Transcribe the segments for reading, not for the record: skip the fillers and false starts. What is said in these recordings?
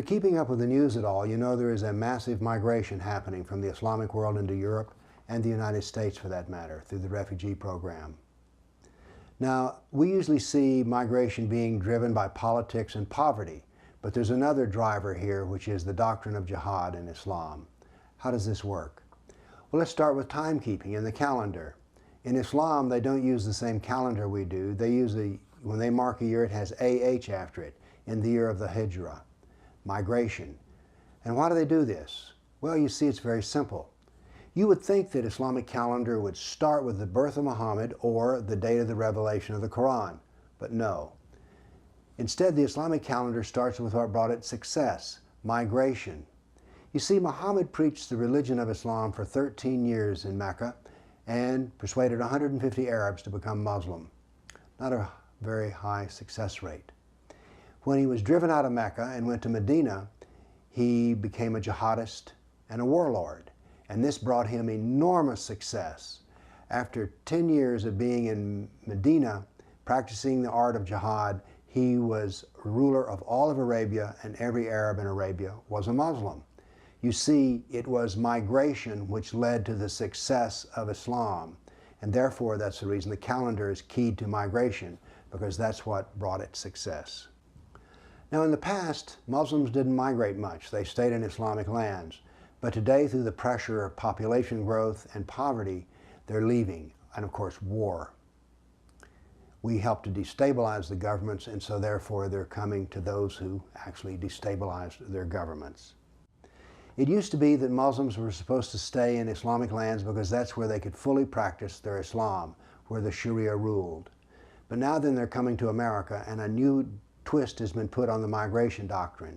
keeping up with the news at all, you know there is a massive migration happening from the Islamic world into Europe and the United States for that matter, through the refugee program. Now, we usually see migration being driven by politics and poverty, but there's another driver here, which is the doctrine of jihad in Islam. How does this work? Well, let's start with timekeeping and the calendar. In Islam, they don't use the same calendar we do. They use when they mark a year, it has AH after it, in the year of the Hijrah, migration. And why do they do this? Well, you see, it's very simple. You would think that Islamic calendar would start with the birth of Muhammad or the date of the revelation of the Quran, but no. Instead, the Islamic calendar starts with what brought it success, migration. You see, Muhammad preached the religion of Islam for 13 years in Mecca and persuaded 150 Arabs to become Muslim. Not a very high success rate. When he was driven out of Mecca and went to Medina, he became a jihadist and a warlord. And this brought him enormous success. After 10 years of being in Medina, practicing the art of jihad, he was ruler of all of Arabia, and every Arab in Arabia was a Muslim. You see, it was migration which led to the success of Islam. And therefore, that's the reason the calendar is keyed to migration, because that's what brought it success. Now, in the past, Muslims didn't migrate much. They stayed in Islamic lands. But today, through the pressure of population growth and poverty, they're leaving, and of course, war. We help to destabilize the governments, and so therefore they're coming to those who actually destabilized their governments. It used to be that Muslims were supposed to stay in Islamic lands because that's where they could fully practice their Islam, where the Sharia ruled. But now then they're coming to America, and a new twist has been put on the migration doctrine.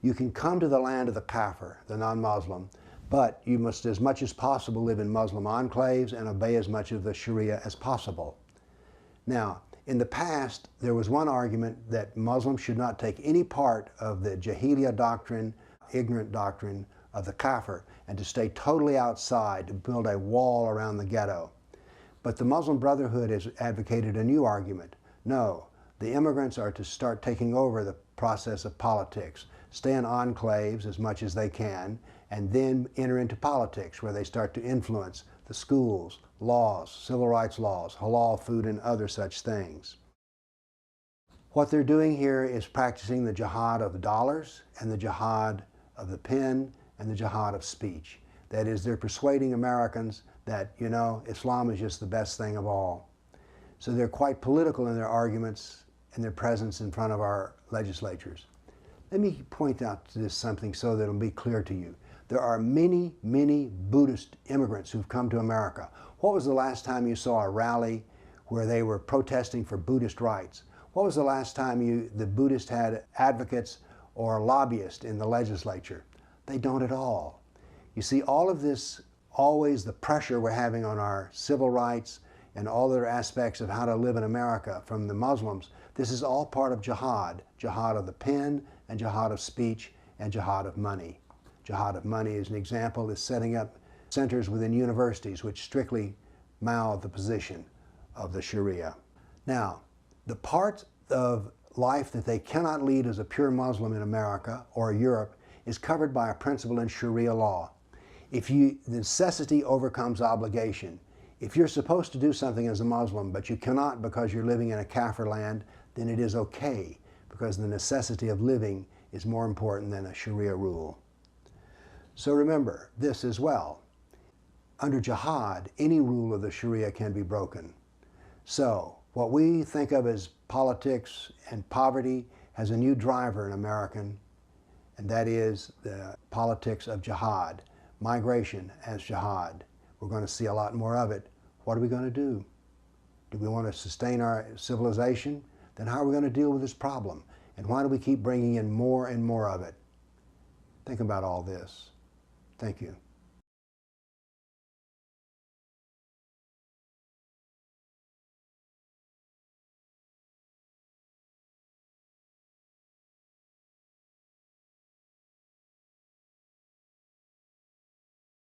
You can come to the land of the kafir, the non-Muslim, but you must, as much as possible, live in Muslim enclaves and obey as much of the Sharia as possible. Now, in the past, there was one argument that Muslims should not take any part of the Jahiliyyah doctrine, ignorant doctrine of the kafir, and to stay totally outside, to build a wall around the ghetto. But the Muslim Brotherhood has advocated a new argument. No, the immigrants are to start taking over the process of politics, stay in enclaves as much as they can, and then enter into politics where they start to influence the schools, laws, civil rights laws, halal food, and other such things. What they're doing here is practicing the jihad of dollars and the jihad of the pen and the jihad of speech. That is, they're persuading Americans that, you know, Islam is just the best thing of all. So they're quite political in their arguments and their presence in front of our legislatures. Let me point out this something so that it'll be clear to you. There are many, many Buddhist immigrants who've come to America. What was the last time you saw a rally where they were protesting for Buddhist rights? What was the last time the Buddhists had advocates or lobbyists in the legislature? They don't at all. You see, all of this, always the pressure we're having on our civil rights and all other aspects of how to live in America from the Muslims, this is all part of jihad. Jihad of the pen, and jihad of speech, and jihad of money. Jihad of money, as an example, is setting up centers within universities which strictly mouth the position of the Sharia. Now, the part of life that they cannot lead as a pure Muslim in America or Europe is covered by a principle in Sharia law. The necessity overcomes obligation. If you're supposed to do something as a Muslim, but you cannot because you're living in a kafir land, then it is okay, because the necessity of living is more important than a Sharia rule. So remember this as well. Under jihad, any rule of the Sharia can be broken. So what we think of as politics and poverty has a new driver in American, and that is the politics of jihad, migration as jihad. We're going to see a lot more of it. What are we going to do? Do we want to sustain our civilization? Then how are we going to deal with this problem? And why do we keep bringing in more and more of it? Think about all this. Thank you.